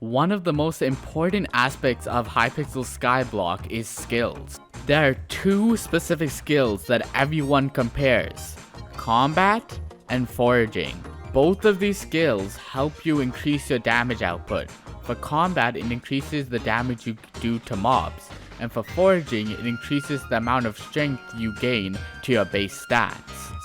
One of the most important aspects of Hypixel Skyblock is skills. There are two specific skills that everyone compares: combat and foraging. Both of these skills help you increase your damage output. For combat, it increases the damage you do to mobs, and for foraging, it increases the amount of strength you gain to your base stats.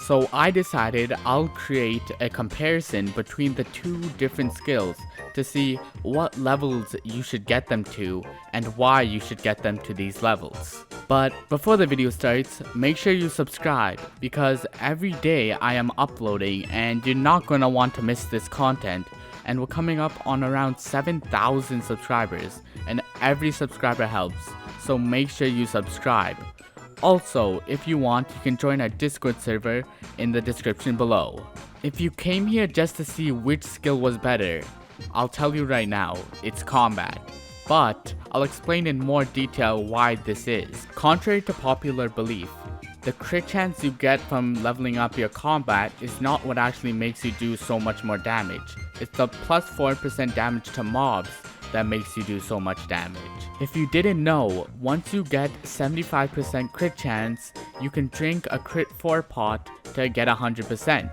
So I decided I'll create a comparison between the two different skills to see what levels you should get them to and why you should get them to these levels. But before the video starts, make sure you subscribe, because every day I am uploading and you're not gonna want to miss this content, and we're coming up on around 7,000 subscribers, and every subscriber helps, so make sure you subscribe. Also, if you want, you can join our Discord server in the description below. If you came here just to see which skill was better, I'll tell you right now, it's combat. But I'll explain in more detail why this is. Contrary to popular belief, the crit chance you get from leveling up your combat is not what actually makes you do so much more damage. It's the plus 4% damage to mobs that makes you do so much damage. If you didn't know, once you get 75% crit chance, you can drink a crit 4 pot to get 100%.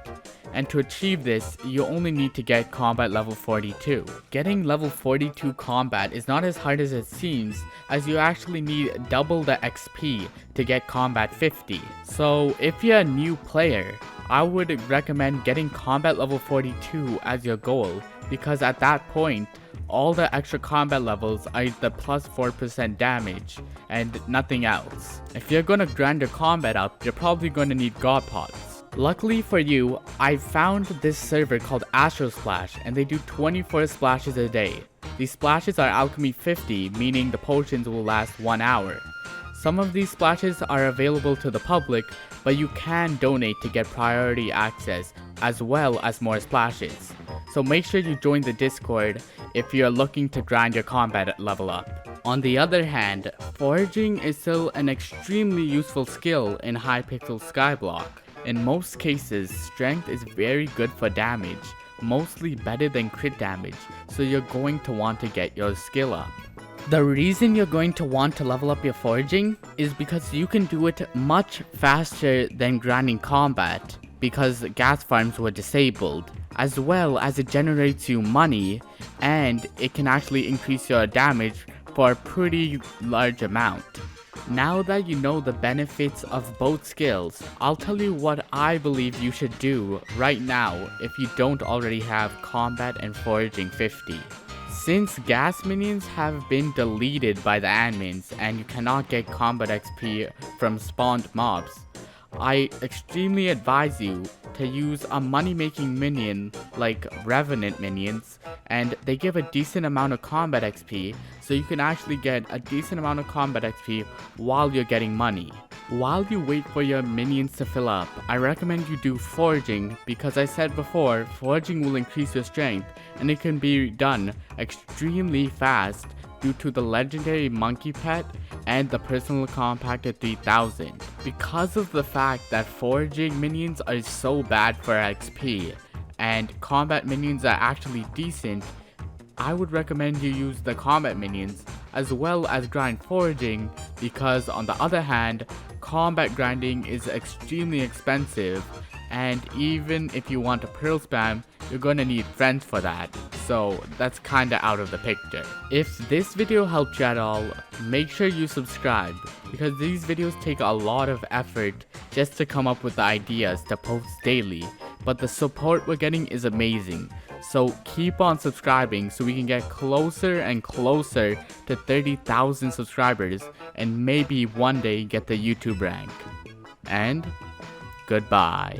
And to achieve this, you only need to get combat level 42. Getting level 42 combat is not as hard as it seems, as you actually need double the XP to get combat 50. So if you're a new player, I would recommend getting combat level 42 as your goal, because at that point, all the extra combat levels are the plus 4% damage and nothing else. If you're gonna grind your combat up, you're probably gonna need god pots. Luckily for you, I found this server called Splash, and they do 24 splashes a day. These splashes are alchemy 50, meaning the potions will last 1 hour. Some of these splashes are available to the public, but you can donate to get priority access as well as more splashes. So make sure you join the Discord if you're looking to grind your combat level up. On the other hand, foraging is still an extremely useful skill in Hypixel Skyblock. In most cases, strength is very good for damage, mostly better than crit damage, so you're going to want to get your skill up. The reason you're going to want to level up your foraging is because you can do it much faster than grinding combat, because gas farms were disabled, as well as it generates you money, and it can actually increase your damage for a pretty large amount. Now that you know the benefits of both skills, I'll tell you what I believe you should do right now if you don't already have combat and foraging 50. Since gas minions have been deleted by the admins and you cannot get combat XP from spawned mobs, I extremely advise you to use a money-making minion like Revenant minions, and they give a decent amount of combat XP, so you can actually get a decent amount of combat XP while you're getting money. While you wait for your minions to fill up, I recommend you do foraging, because I said before, foraging will increase your strength and it can be done extremely fast due to the legendary monkey pet and the personal compactor 3000. Because of the fact that foraging minions are so bad for XP and combat minions are actually decent, I would recommend you use the combat minions as well as grind foraging, because on the other hand, combat grinding is extremely expensive, and even if you want to pearl spam, you're gonna need friends for that, so that's kinda out of the picture. If this video helped you at all, make sure you subscribe, because these videos take a lot of effort just to come up with the ideas to post daily, but the support we're getting is amazing. So keep on subscribing so we can get closer and closer to 30,000 subscribers and maybe one day get the YouTube rank. And goodbye.